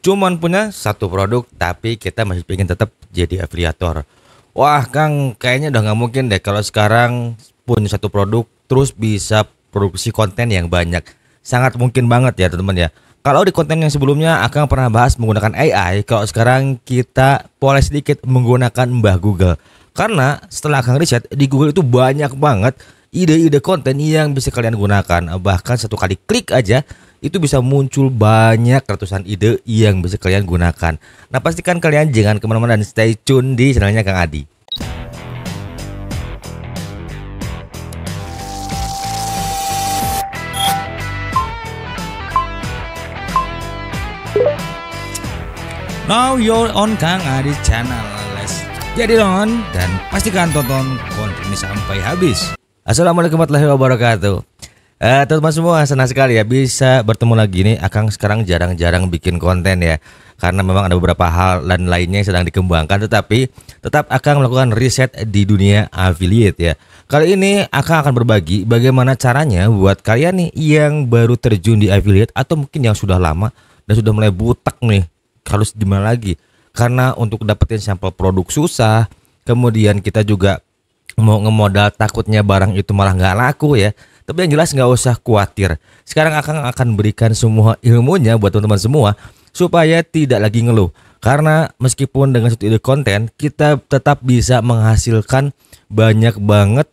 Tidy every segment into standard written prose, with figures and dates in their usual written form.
cuman punya satu produk tapi kita masih pengen tetap jadi afiliator. Wah Kang, kayaknya udah nggak mungkin deh kalau sekarang punya satu produk terus bisa produksi konten yang banyak. Sangat mungkin banget ya teman-teman ya. Kalau di konten yang sebelumnya Akang pernah bahas menggunakan AI, kalau sekarang kita poles sedikit menggunakan Mbah Google. Karena setelah Akang riset di Google itu banyak banget ide-ide konten yang bisa kalian gunakan. Bahkan satu kali klik aja itu bisa muncul banyak ratusan ide yang bisa kalian gunakan. Nah pastikan kalian jangan kemana-mana dan stay tune di channelnya Kang Adi. Now you're on Kang Adi channel. Let's jadi on dan pastikan tonton konten ini sampai habis. Assalamualaikum warahmatullahi wabarakatuh. Teman-teman semua, senang sekali ya bisa bertemu lagi nih. Akang sekarang jarang-jarang bikin konten ya, karena memang ada beberapa hal dan lainnya yang sedang dikembangkan. Tetapi tetap Akang melakukan riset di dunia affiliate ya. Kali ini Akang akan berbagi bagaimana caranya buat kalian nih yang baru terjun di affiliate atau mungkin yang sudah lama dan sudah mulai butak nih, harus gimana lagi. Karena untuk dapetin sampel produk susah, kemudian kita juga mau ngemodal takutnya barang itu malah nggak laku ya. Tapi yang jelas nggak usah khawatir. Sekarang akan berikan semua ilmunya buat teman-teman semua supaya tidak lagi ngeluh. Karena meskipun dengan satu ide konten kita tetap bisa menghasilkan banyak banget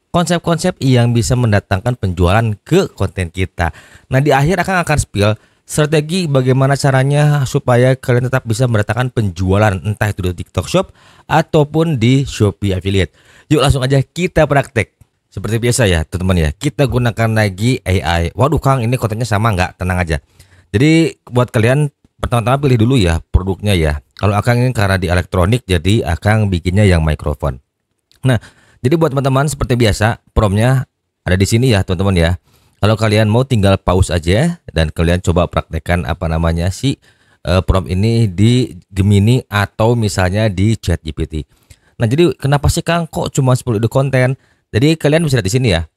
konsep-konsep yang bisa mendatangkan penjualan ke konten kita. Nah di akhir akan spill strategi bagaimana caranya supaya kalian tetap bisa mendatangkan penjualan entah itu di TikTok Shop ataupun di Shopee Affiliate. Yuk langsung aja kita praktek. Seperti biasa ya teman-teman ya, kita gunakan lagi AI. Waduh Kang, ini kontennya sama nggak? Tenang aja. Jadi buat kalian pertama-tama pilih dulu ya produknya ya. Kalau Akang ini karena di elektronik jadi Akang bikinnya yang mikrofon. Nah jadi buat teman-teman seperti biasa promptnya ada di sini ya teman-teman ya. Kalau kalian mau tinggal pause aja dan kalian coba praktekkan prompt ini di Gemini atau misalnya di ChatGPT. Nah, jadi kenapa sih Kang kok cuma 10 ide konten? Jadi kalian bisa lihat di sini ya.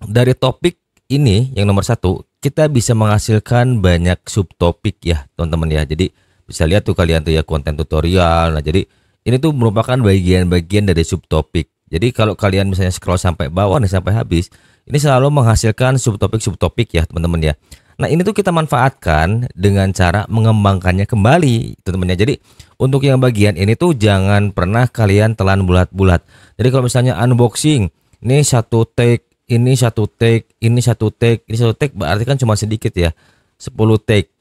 Dari topik ini yang nomor 1, kita bisa menghasilkan banyak subtopik ya, teman-teman ya. Jadi bisa lihat tuh kalian tuh ya konten tutorial. Nah, jadi ini tuh merupakan bagian-bagian dari subtopik. Jadi kalau kalian misalnya scroll sampai bawah nih sampai habis, ini selalu menghasilkan subtopik ya teman-teman ya. Nah ini tuh kita manfaatkan dengan cara mengembangkannya kembali teman-teman ya. Jadi untuk yang bagian ini tuh jangan pernah kalian telan bulat-bulat. Jadi kalau misalnya unboxing, ini satu take, ini satu take, ini satu take, ini satu take, berarti kan cuma sedikit ya, 10 take.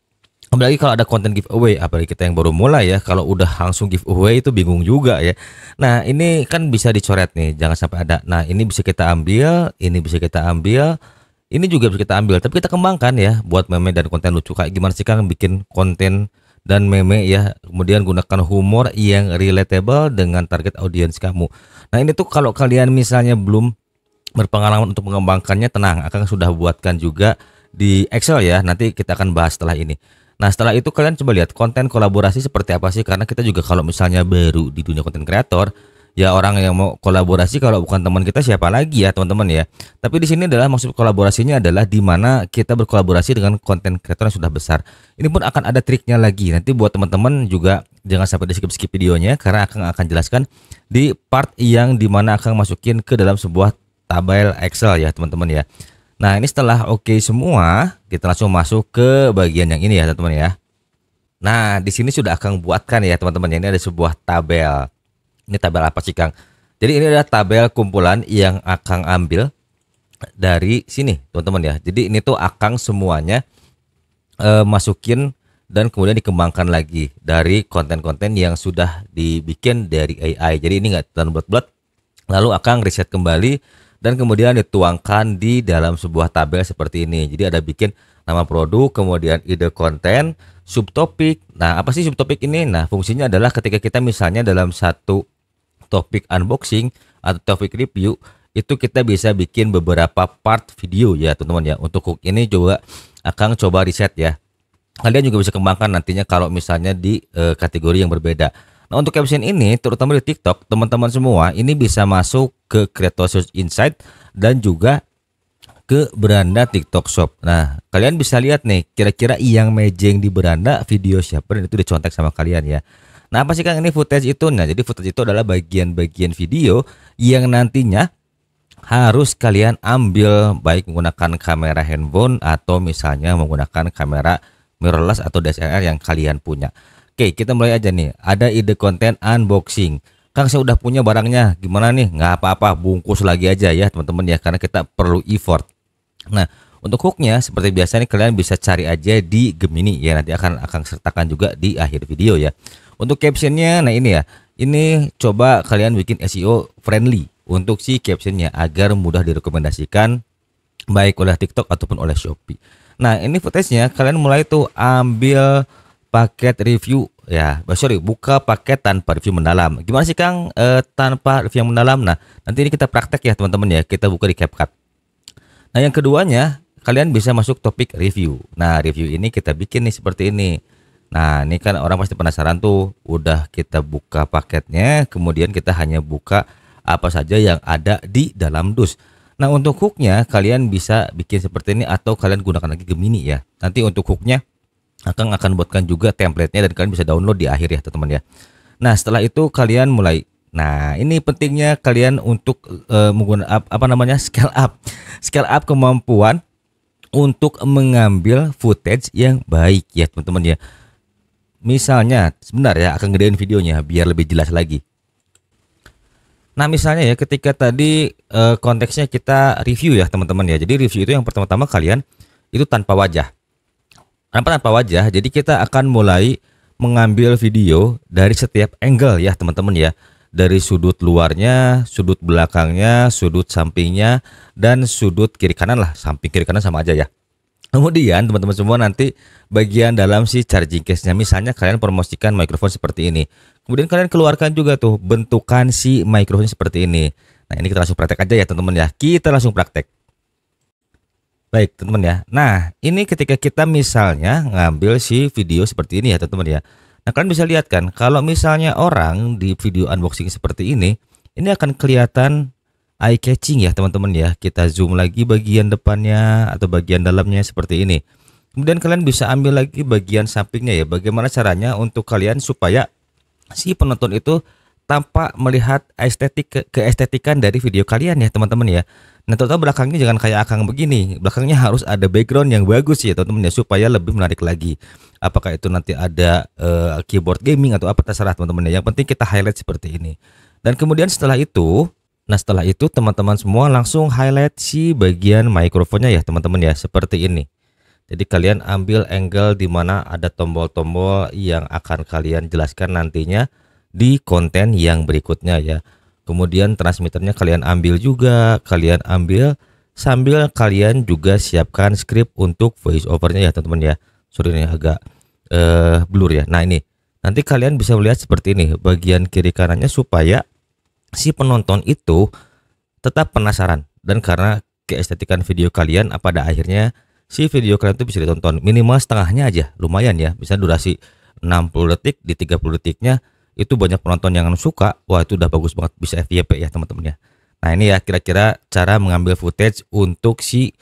Apalagi kalau ada konten giveaway, apalagi kita yang baru mulai ya, kalau udah langsung giveaway itu bingung juga ya. Nah ini kan bisa dicoret nih, jangan sampai ada. Nah ini bisa kita ambil, ini bisa kita ambil, ini juga bisa kita ambil. Tapi kita kembangkan ya buat meme dan konten lucu. Kayak gimana sih Kang bikin konten dan meme ya, kemudian gunakan humor yang relatable dengan target audiens kamu. Nah ini tuh kalau kalian misalnya belum berpengalaman untuk mengembangkannya, tenang, akan sudah buatkan juga di Excel ya. Nanti kita akan bahas setelah ini. Nah setelah itu kalian coba lihat konten kolaborasi seperti apa sih. Karena kita juga kalau misalnya baru di dunia konten kreator, ya orang yang mau kolaborasi kalau bukan teman kita siapa lagi ya teman-teman ya. Tapi di sini adalah maksud kolaborasinya adalah di mana kita berkolaborasi dengan konten kreator yang sudah besar. Ini pun akan ada triknya lagi. Nanti buat teman-teman juga jangan sampai di skip videonya karena akan jelaskan di part yang dimana akan masukin ke dalam sebuah tabel Excel ya teman-teman ya. Nah ini setelah oke semua, kita langsung masuk ke bagian yang ini ya teman-teman ya. Nah di sini sudah akan buatkan ya teman-teman. Ini ada sebuah tabel. Ini tabel apa sih Kang? Jadi ini adalah tabel kumpulan yang Akang ambil dari sini teman-teman ya. Jadi ini tuh Akang semuanya masukin dan kemudian dikembangkan lagi dari konten-konten yang sudah dibikin dari AI. Jadi ini nggak terlalu bulat-bulat. Lalu Akang riset kembali dan kemudian dituangkan di dalam sebuah tabel seperti ini. Jadi ada bikin nama produk, kemudian ide konten, subtopik. Nah apa sih subtopik ini? Nah fungsinya adalah ketika kita misalnya dalam satu topik unboxing atau topik review, itu kita bisa bikin beberapa part video ya teman-teman ya. Untuk hook ini juga Akang coba riset ya. Kalian juga bisa kembangkan nantinya kalau misalnya di kategori yang berbeda. Nah untuk caption ini terutama di TikTok teman-teman semua ini bisa masuk ke Creator Search Insight dan juga ke beranda TikTok Shop. Nah, kalian bisa lihat nih, kira-kira yang mejeng di beranda video siapa dan itu dicontek sama kalian ya. Nah, apa sih Kang ini footage itu? Nah, jadi footage itu adalah bagian-bagian video yang nantinya harus kalian ambil baik menggunakan kamera handphone atau misalnya menggunakan kamera mirrorless atau DSLR yang kalian punya. Oke, kita mulai aja nih. Ada ide konten unboxing. Kang, saya udah punya barangnya. Gimana nih? Nggak apa-apa, bungkus lagi aja ya teman-teman ya, karena kita perlu effort. Nah, untuk hooknya seperti biasa nih kalian bisa cari aja di Gemini ya, nanti akan sertakan juga di akhir video ya. Untuk captionnya, nah ini ya, ini coba kalian bikin SEO friendly untuk si captionnya agar mudah direkomendasikan baik oleh TikTok ataupun oleh Shopee. Nah, ini footage-nya kalian mulai tuh ambil paket review ya, buka paket tanpa review mendalam. Gimana sih Kang tanpa review yang mendalam? Nah, nanti ini kita praktek ya teman-teman ya, kita buka di CapCut. Nah, yang keduanya kalian bisa masuk topik review. Nah, review ini kita bikin nih seperti ini. Nah, ini kan orang pasti penasaran tuh. Udah kita buka paketnya, kemudian kita hanya buka apa saja yang ada di dalam dus. Nah, untuk hooknya kalian bisa bikin seperti ini atau kalian gunakan lagi Gemini ya. Nanti untuk hooknya akan buatkan juga template-nya dan kalian bisa download di akhir ya teman-teman ya. Nah, setelah itu kalian mulai. Nah, ini pentingnya kalian untuk menggunakan scale up kemampuan untuk mengambil footage yang baik ya teman-teman ya. Misalnya, sebentar ya, akan gedein videonya biar lebih jelas lagi. Nah, misalnya ya, ketika tadi konteksnya kita review ya teman-teman ya. Jadi review itu yang pertama-tama kalian itu tanpa wajah. Tanpa wajah, jadi kita akan mulai mengambil video dari setiap angle ya teman-teman ya. Dari sudut luarnya, sudut belakangnya, sudut sampingnya, dan sudut kiri kanan lah. Samping kiri kanan sama aja ya. Kemudian teman-teman semua nanti bagian dalam si charging case-nya, misalnya kalian promosikan mikrofon seperti ini. Kemudian kalian keluarkan juga tuh bentukan si mikrofonnya seperti ini. Nah, ini kita langsung praktek aja ya teman-teman ya. Kita langsung praktek. Baik teman-teman ya. Nah, ini ketika kita misalnya ngambil si video seperti ini ya teman-teman ya. Nah, kalian bisa lihat kan, kalau misalnya orang di video unboxing seperti ini akan kelihatan eye catching ya teman-teman ya. Kita zoom lagi bagian depannya atau bagian dalamnya seperti ini. Kemudian kalian bisa ambil lagi bagian sampingnya ya. Bagaimana caranya untuk kalian supaya si penonton itu tampak melihat keestetikan dari video kalian ya teman-teman ya. Nah, terutama belakangnya jangan kayak Akang begini. Belakangnya harus ada background yang bagus ya teman-teman ya, supaya lebih menarik lagi. Apakah itu nanti ada keyboard gaming atau apa terserah teman-teman ya. Yang penting kita highlight seperti ini. Dan kemudian setelah itu teman-teman semua langsung highlight si bagian mikrofonnya ya teman-teman ya, seperti ini. Jadi kalian ambil angle di mana ada tombol-tombol yang akan kalian jelaskan nantinya di konten yang berikutnya ya. Kemudian transmitternya kalian ambil juga, kalian ambil sambil kalian juga siapkan script untuk voice overnya ya teman-teman ya. Sorry ini agak blur ya. Nah, ini nanti kalian bisa melihat seperti ini bagian kiri kanannya supaya si penonton itu tetap penasaran, dan karena keestetikan video kalian pada akhirnya si video kalian itu bisa ditonton minimal setengahnya aja, lumayan ya. Bisa durasi 60 detik, di 30 detiknya itu banyak penonton yang suka. Wah, itu udah bagus banget, bisa FYP ya teman-teman ya. Nah, ini ya kira-kira cara mengambil footage untuk si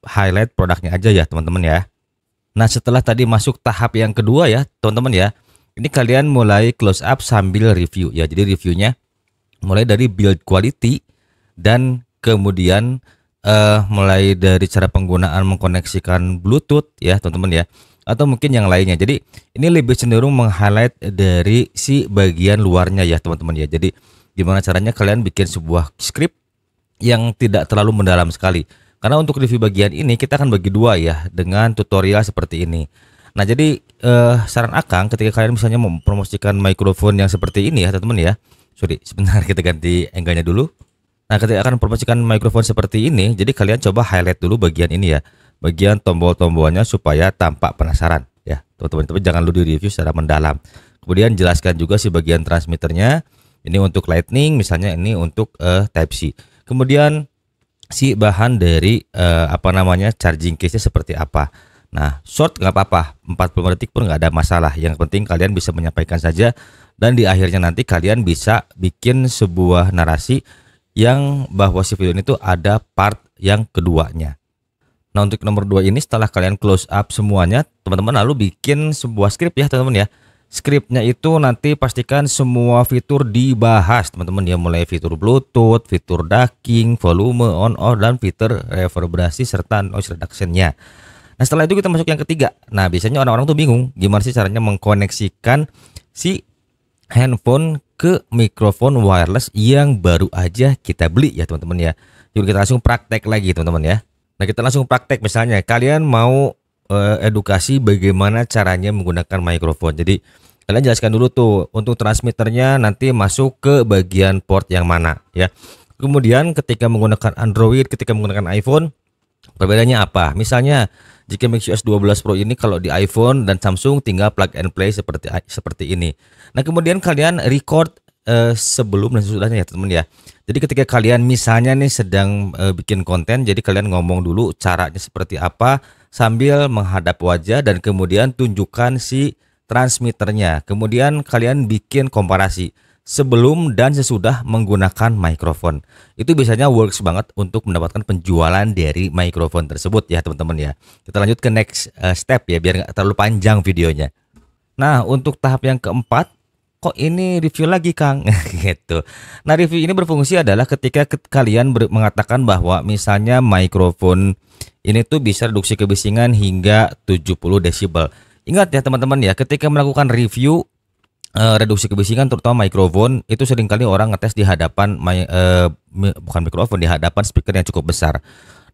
highlight produknya aja ya teman-teman ya. Nah, setelah tadi masuk tahap yang kedua ya teman-teman ya, ini kalian mulai close up sambil review ya. Jadi reviewnya mulai dari build quality dan kemudian mulai dari cara penggunaan mengkoneksikan Bluetooth ya teman-teman ya, atau mungkin yang lainnya. Jadi ini lebih cenderung meng-highlight dari si bagian luarnya ya teman-teman ya. Jadi gimana caranya kalian bikin sebuah script yang tidak terlalu mendalam sekali. Karena untuk review bagian ini kita akan bagi dua ya, dengan tutorial seperti ini. Nah, jadi saran Akang ketika kalian misalnya mempromosikan mikrofon yang seperti ini ya teman-teman ya. Sorry, sebentar kita ganti angle-nya dulu. Nah, ketika akan mempromosikan mikrofon seperti ini, jadi kalian coba highlight dulu bagian ini ya, bagian tombol-tombolnya supaya tampak penasaran ya teman-teman. Tapi jangan lu di review secara mendalam. Kemudian jelaskan juga si bagian transmitternya, ini untuk lightning misalnya, ini untuk type C. Kemudian si bahan dari charging case-nya seperti apa. Nah, short nggak apa-apa, 45 detik pun nggak ada masalah. Yang penting kalian bisa menyampaikan saja, dan di akhirnya nanti kalian bisa bikin sebuah narasi yang bahwa si video ini tuh ada part yang keduanya. Nah, untuk nomor 2 ini setelah kalian close up semuanya, teman-teman lalu bikin sebuah script ya teman-teman ya. Scriptnya itu nanti pastikan semua fitur dibahas teman-teman ya, mulai fitur Bluetooth, fitur ducking, volume on off, dan fitur reverberasi serta noise reduction-nya. Nah, setelah itu kita masuk yang ketiga. Nah, biasanya orang-orang tuh bingung gimana sih caranya mengkoneksikan si handphone ke mikrofon wireless yang baru aja kita beli ya teman-teman ya. Yuk kita langsung praktek lagi teman-teman ya. Nah, kita langsung praktek, misalnya kalian mau edukasi bagaimana caranya menggunakan mikrofon. Jadi kalian jelaskan dulu tuh untuk transmitternya nanti masuk ke bagian port yang mana ya. Kemudian ketika menggunakan Android, ketika menggunakan iPhone, perbedaannya apa? Misalnya jika MixUS 12 Pro ini kalau di iPhone dan Samsung tinggal plug and play seperti ini. Nah, kemudian kalian record sebelum dan sesudahnya ya teman ya. Jadi ketika kalian misalnya nih sedang bikin konten, jadi kalian ngomong dulu caranya seperti apa sambil menghadap wajah dan kemudian tunjukkan si transmitternya. Kemudian kalian bikin komparasi sebelum dan sesudah menggunakan mikrofon. Itu biasanya works banget untuk mendapatkan penjualan dari mikrofon tersebut ya teman-teman ya. Kita lanjut ke next step ya biar nggak terlalu panjang videonya. Nah, untuk tahap yang keempat, kok ini review lagi Kang gitu. Nah, review ini berfungsi adalah ketika kalian mengatakan bahwa misalnya mikrofon ini tuh bisa reduksi kebisingan hingga 70 desibel. Ingat ya teman-teman ya, ketika melakukan review reduksi kebisingan terutama mikrofon, itu seringkali orang ngetes di hadapan bukan mikrofon, di hadapan speaker yang cukup besar.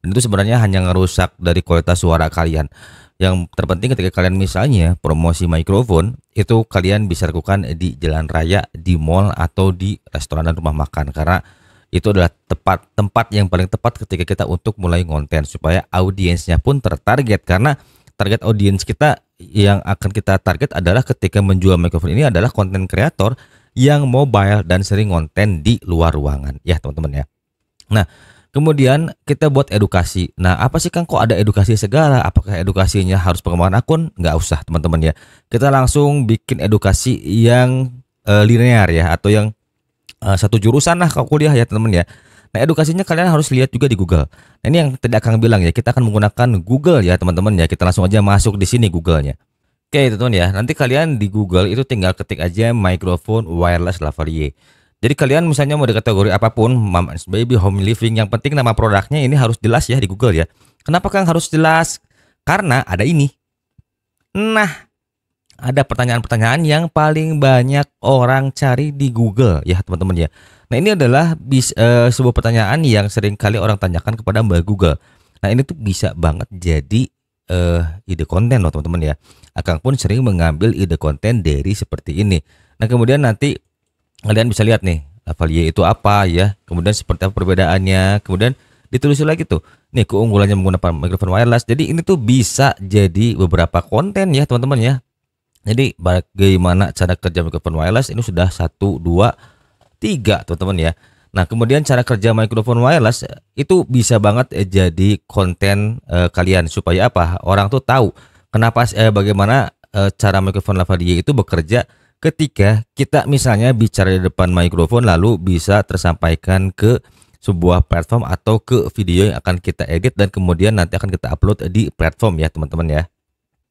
Dan itu sebenarnya hanya ngerusak dari kualitas suara kalian. Yang terpenting ketika kalian misalnya promosi mikrofon, itu kalian bisa lakukan di jalan raya, di mall, atau di restoran dan rumah makan. Karena itu adalah tempat yang paling tepat ketika kita untuk mulai konten, supaya audiensnya pun tertarget. Karena target audiens kita yang akan kita target adalah ketika menjual mikrofon ini adalah konten kreator yang mobile dan sering konten di luar ruangan ya teman-teman ya. Nah, kemudian kita buat edukasi. Nah, apa sih Kang, kok ada edukasi segala? Apakah edukasinya harus pengembangan akun? Nggak usah teman-teman ya. Kita langsung bikin edukasi yang linear ya, atau yang satu jurusan lah kalau kuliah ya teman-teman ya. Nah, edukasinya kalian harus lihat juga di Google. Nah, ini yang tadi Kang bilang ya, kita akan menggunakan Google ya teman-teman ya. Kita langsung aja masuk di sini Google-nya. Oke teman-teman ya, nanti kalian di Google itu tinggal ketik aja mikrofon wireless lavalier. Jadi kalian misalnya mau di kategori apapun, mom and baby, home living, yang penting nama produknya ini harus jelas ya di Google ya. Kenapa Kang harus jelas? Karena ada ini. Nah, ada pertanyaan-pertanyaan yang paling banyak orang cari di Google ya teman-teman ya. Nah, ini adalah sebuah pertanyaan yang sering kali orang tanyakan kepada Mbak Google. Nah, ini tuh bisa banget jadi ide konten loh teman-teman ya. Akang pun sering mengambil ide konten dari seperti ini. Nah, kemudian nanti kalian bisa lihat nih lavalier itu apa ya, kemudian seperti apa perbedaannya, kemudian ditulis lagi tuh nih keunggulannya menggunakan mikrofon wireless. Jadi ini tuh bisa jadi beberapa konten ya teman-teman ya. Jadi bagaimana cara kerja mikrofon wireless ini sudah 1, 2, 3 teman-teman ya. Nah, kemudian cara kerja mikrofon wireless itu bisa banget jadi konten kalian, supaya apa, orang tuh tahu kenapa bagaimana cara mikrofon lavalier itu bekerja ketika kita misalnya bicara di depan mikrofon lalu bisa tersampaikan ke sebuah platform atau ke video yang akan kita edit dan kemudian nanti akan kita upload di platform ya teman-teman ya.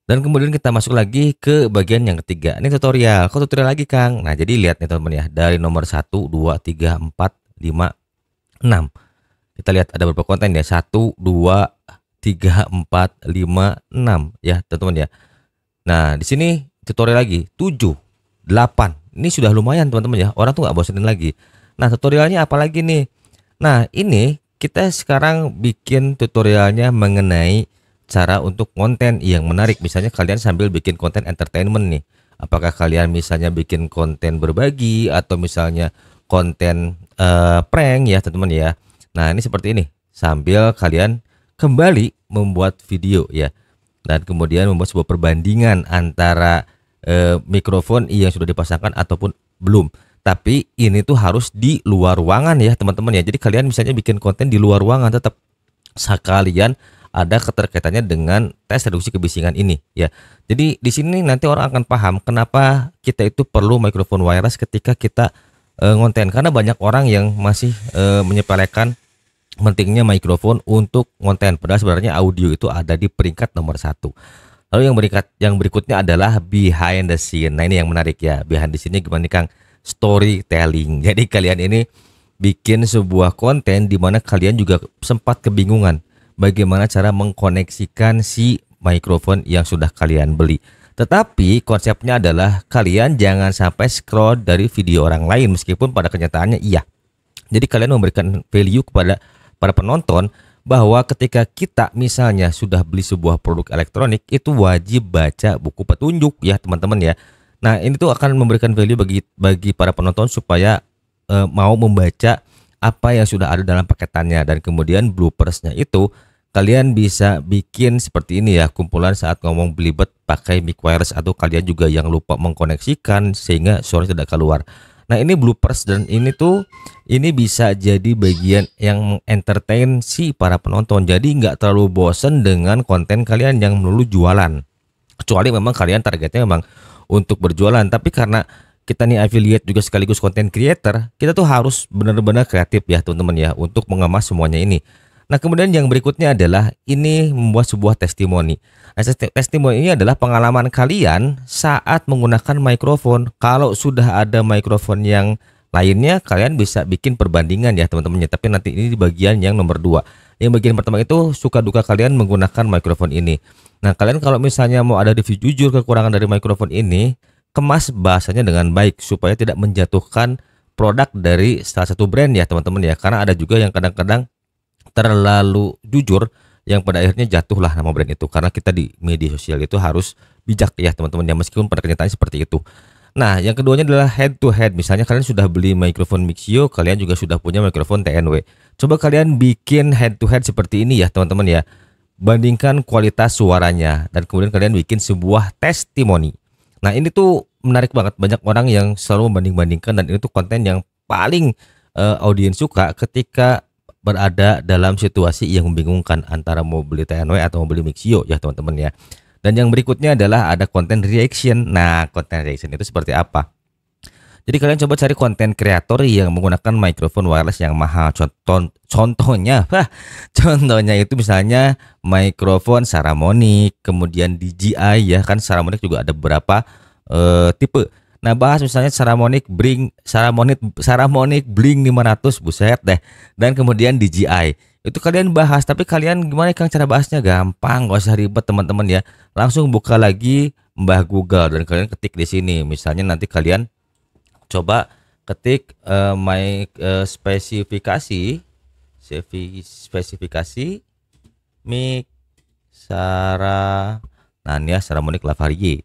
Dan kemudian kita masuk lagi ke bagian yang ketiga. Ini tutorial. Kok tutorial lagi Kang? Nah, jadi lihat nih teman-teman ya, dari nomor 1, 2, 3, 4, 5, 6. Kita lihat ada beberapa konten ya, 1, 2, 3, 4, 5, 6 ya teman-teman ya. Nah, di sini tutorial lagi 7, 8. Ini sudah lumayan teman-teman ya. Orang tuh nggak bosenin lagi. Nah, tutorialnya apa lagi nih? Nah, ini kita sekarang bikin tutorialnya mengenai cara untuk konten yang menarik. Misalnya kalian sambil bikin konten entertainment nih. Apakah kalian misalnya bikin konten berbagi atau misalnya konten prank ya teman-teman ya. Nah, ini seperti ini. Sambil kalian kembali membuat video ya. Dan kemudian membuat sebuah perbandingan antara mikrofon yang sudah dipasangkan ataupun belum. Tapi ini tuh harus di luar ruangan ya teman-teman ya. Jadi kalian misalnya bikin konten di luar ruangan, tetap sekalian ada keterkaitannya dengan tes reduksi kebisingan ini ya. Jadi di sini nanti orang akan paham kenapa kita itu perlu mikrofon wireless ketika kita ngonten, karena banyak orang yang masih menyepelekan pentingnya mikrofon untuk konten. Padahal sebenarnya audio itu ada di peringkat nomor satu. Lalu yang berikutnya adalah behind the scene. Nah ini yang menarik ya. Behind the scene-nya gimana nih Kang? Storytelling. Jadi kalian ini bikin sebuah konten di mana kalian juga sempat kebingungan bagaimana cara mengkoneksikan si mikrofon yang sudah kalian beli. Tetapi konsepnya adalah kalian jangan sampai scroll dari video orang lain meskipun pada kenyataannya iya. Jadi kalian memberikan value kepada para penonton bahwa ketika kita misalnya sudah beli sebuah produk elektronik itu wajib baca buku petunjuk ya teman-teman ya. Nah ini tuh akan memberikan value bagi para penonton supaya mau membaca apa yang sudah ada dalam paketannya. Dan kemudian bloopersnya itu kalian bisa bikin seperti ini ya, kumpulan saat ngomong belibet pakai mic wireless atau kalian juga yang lupa mengkoneksikan sehingga suara tidak keluar. Nah ini bloopers dan ini bisa jadi bagian yang entertain si para penonton. Jadi nggak terlalu bosen dengan konten kalian yang melulu jualan. Kecuali memang kalian targetnya memang untuk berjualan. Tapi karena kita nih affiliate juga sekaligus content creator, kita tuh harus benar-benar kreatif ya teman-teman ya untuk mengemas semuanya ini. Nah kemudian yang berikutnya adalah ini membuat sebuah testimoni. Nah, testimoni ini adalah pengalaman kalian saat menggunakan mikrofon. Kalau sudah ada mikrofon yang lainnya, kalian bisa bikin perbandingan ya teman-teman. Tapi nanti ini di bagian yang nomor 2. Yang bagian pertama itu suka duka kalian menggunakan mikrofon ini. Nah kalian kalau misalnya mau ada review jujur kekurangan dari mikrofon ini, kemas bahasanya dengan baik supaya tidak menjatuhkan produk dari salah satu brand ya teman-teman ya. Karena ada juga yang kadang-kadang terlalu jujur yang pada akhirnya jatuhlah nama brand itu. Karena kita di media sosial itu harus bijak ya teman-teman ya, meskipun pada kenyataannya seperti itu. Nah yang keduanya adalah head to head. Misalnya kalian sudah beli mikrofon Mixio, kalian juga sudah punya mikrofon TNW. Coba kalian bikin head to head seperti ini ya teman-teman ya. Bandingkan kualitas suaranya dan kemudian kalian bikin sebuah testimoni. Nah ini tuh menarik banget, banyak orang yang selalu membanding-bandingkan dan ini tuh konten yang paling audiens suka ketika berada dalam situasi yang membingungkan antara mau beli TNW atau mau beli Mixio ya teman-teman ya. Dan yang berikutnya adalah ada konten reaction. Nah konten reaction itu seperti apa? Jadi kalian coba cari konten kreator yang menggunakan mikrofon wireless yang mahal. Contohnya itu misalnya mikrofon Saramonic, kemudian DJI ya kan. Saramonic juga ada beberapa tipe. Nah bahas misalnya Saramonic Blink 500, buset deh. Dan kemudian DJI itu kalian bahas. Tapi kalian gimana Kang cara bahasnya? Gampang, gak usah ribet teman-teman ya. Langsung buka lagi Mbah Google dan kalian ketik di sini. Misalnya nanti kalian coba ketik spesifikasi mic Saramonic Lavalier.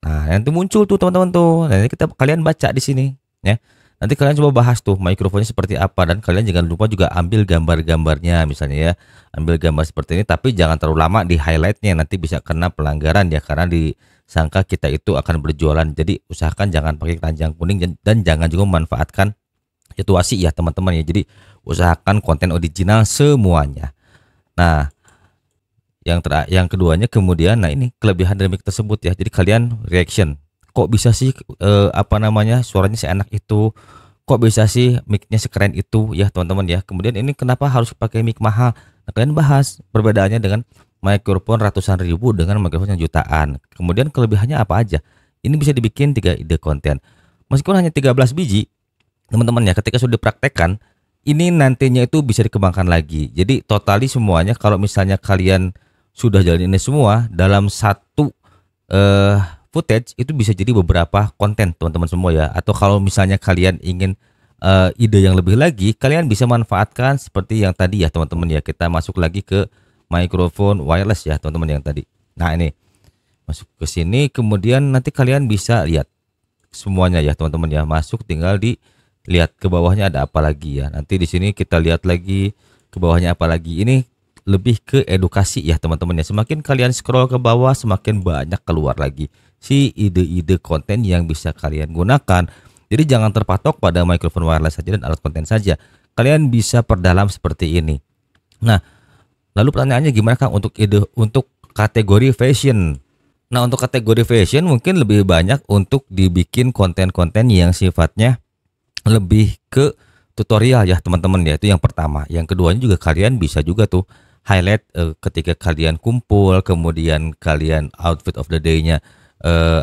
Nah, nanti muncul tuh teman-teman tuh. Nah, ini kalian baca di sini ya. Nanti kalian coba bahas tuh mikrofonnya seperti apa dan kalian jangan lupa juga ambil gambar-gambarnya misalnya ya. Ambil gambar seperti ini tapi jangan terlalu lama di highlightnya, nanti bisa kena pelanggaran ya karena disangka kita itu akan berjualan. Jadi usahakan jangan pakai keranjang kuning dan jangan juga memanfaatkan situasi ya teman-teman ya. Jadi usahakan konten original semuanya. Nah, yang keduanya kemudian, nah ini kelebihan dari mic tersebut ya. Jadi kalian reaction, kok bisa sih suaranya seenak itu, kok bisa sih micnya sekeren itu ya teman-teman ya. Kemudian ini kenapa harus pakai mic mahal? Nah, kalian bahas perbedaannya dengan mikrofon ratusan ribu dengan mikrofon yang jutaan. Kemudian kelebihannya apa aja? Ini bisa dibikin 3 ide konten. Meskipun hanya 13 biji teman-teman ya, ketika sudah dipraktekkan ini nantinya itu bisa dikembangkan lagi. Jadi totali semuanya kalau misalnya kalian sudah jalan ini semua dalam satu footage itu bisa jadi beberapa konten teman-teman semua ya. Atau kalau misalnya kalian ingin ide yang lebih lagi, kalian bisa manfaatkan seperti yang tadi ya teman-teman ya. Kita masuk lagi ke mikrofon wireless ya teman-teman yang tadi. Nah ini masuk ke sini, kemudian nanti kalian bisa lihat semuanya ya teman-teman ya. Masuk tinggal dilihat ke bawahnya ada apa lagi ya. Nanti di sini kita lihat lagi ke bawahnya apa lagi. Ini lebih ke edukasi ya teman-teman ya. Semakin kalian scroll ke bawah semakin banyak keluar lagi si ide-ide konten yang bisa kalian gunakan. Jadi jangan terpatok pada mikrofon wireless saja dan alat konten saja. Kalian bisa perdalam seperti ini. Nah, lalu pertanyaannya gimana Kang untuk kategori fashion? Nah, untuk kategori fashion mungkin lebih banyak untuk dibikin konten-konten yang sifatnya lebih ke tutorial ya teman-teman ya, itu yang pertama. Yang keduanya juga kalian bisa juga tuh highlight ketika kalian kumpul, kemudian kalian outfit of the day-nya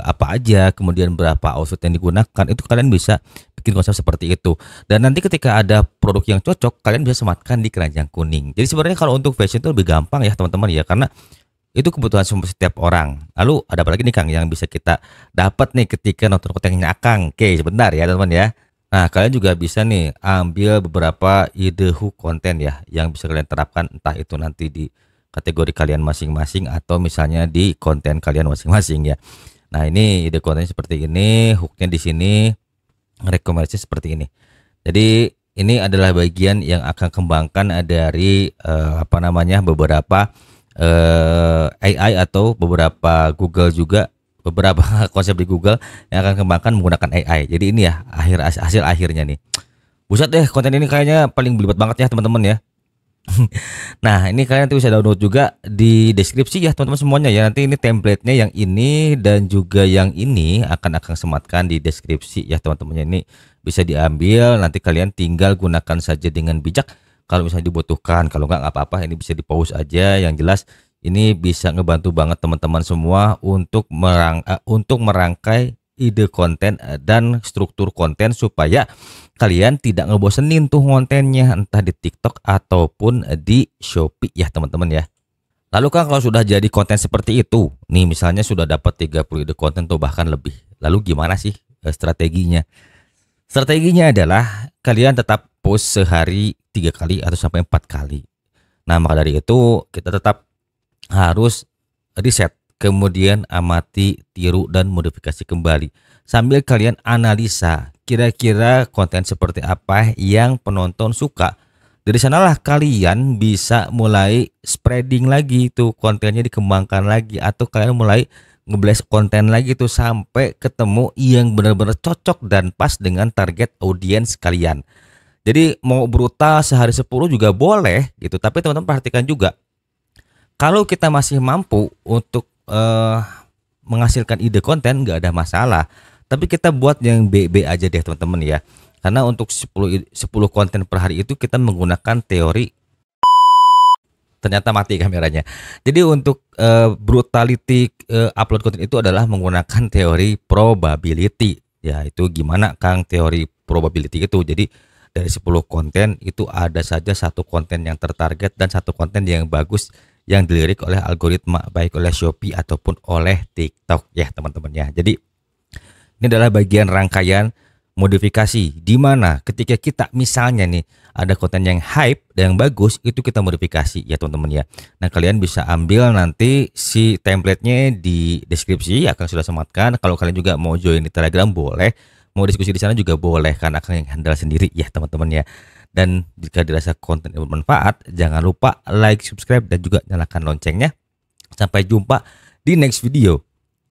apa aja, kemudian berapa outfit yang digunakan, itu kalian bisa bikin konsep seperti itu. Dan nanti ketika ada produk yang cocok, kalian bisa sematkan di keranjang kuning. Jadi sebenarnya kalau untuk fashion itu lebih gampang ya teman-teman ya, karena itu kebutuhan setiap orang. Lalu ada apa lagi nih Kang yang bisa kita dapat nih ketika nonton kontennya Akang? Oke, sebentar ya teman-teman ya. Nah, kalian juga bisa nih ambil beberapa ide hook konten ya yang bisa kalian terapkan, entah itu nanti di kategori kalian masing-masing atau misalnya di konten kalian masing-masing ya. Nah, ini ide konten seperti ini, hooknya di sini, rekomendasi seperti ini. Jadi ini adalah bagian yang akan kembangkan dari beberapa AI atau beberapa Google juga, beberapa konsep di Google yang akan kembangkan menggunakan AI. Jadi ini ya hasil akhirnya nih. Buset deh, konten ini kayaknya paling belibet banget ya teman-teman ya. Nah, ini kalian nanti bisa download juga di deskripsi ya teman-teman semuanya ya. Nanti ini template-nya yang ini dan juga yang ini akan sematkan di deskripsi ya teman-teman. Ini bisa diambil, nanti kalian tinggal gunakan saja dengan bijak kalau misalnya dibutuhkan. Kalau nggak apa-apa, ini bisa di pause aja. Yang jelas ini bisa ngebantu banget teman-teman semua untuk merangkai ide konten dan struktur konten supaya kalian tidak ngebosenin tuh kontennya, entah di TikTok ataupun di Shopee ya teman-teman ya. Lalu kan kalau sudah jadi konten seperti itu nih, misalnya sudah dapat 30 ide konten atau bahkan lebih, lalu gimana sih strateginya? Strateginya adalah kalian tetap post sehari 3 kali atau sampai 4 kali. Nah, maka dari itu kita tetap harus riset, kemudian amati, tiru, dan modifikasi kembali. Sambil kalian analisa kira-kira konten seperti apa yang penonton suka. Dari sanalah kalian bisa mulai spreading lagi tuh kontennya, dikembangkan lagi, atau kalian mulai ngeblast konten lagi tuh sampai ketemu yang benar-benar cocok dan pas dengan target audiens kalian. Jadi mau brutal sehari 10 juga boleh gitu, tapi teman-teman perhatikan juga, kalau kita masih mampu untuk menghasilkan ide konten nggak ada masalah, tapi kita buat yang BB aja deh teman-teman ya. Karena untuk 10 konten per hari itu kita menggunakan teori, ternyata mati kameranya. Jadi untuk brutality upload konten itu adalah menggunakan teori probability. Ya, itu gimana Kang teori probability itu? Jadi dari 10 konten itu ada saja satu konten yang tertarget dan satu konten yang bagus yang dilirik oleh algoritma, baik oleh Shopee ataupun oleh TikTok ya teman-teman ya. Jadi ini adalah bagian rangkaian modifikasi, di mana ketika kita misalnya nih ada konten yang hype dan yang bagus, itu kita modifikasi ya teman-teman ya. Nah, kalian bisa ambil nanti si template-nya di deskripsi, akan sudah sematkan. Kalau kalian juga mau join di Telegram boleh, mau diskusi di sana juga boleh, karena akan yang handle sendiri ya teman-teman ya. Dan jika dirasa konten ini bermanfaat, jangan lupa like, subscribe, dan juga nyalakan loncengnya. Sampai jumpa di next video.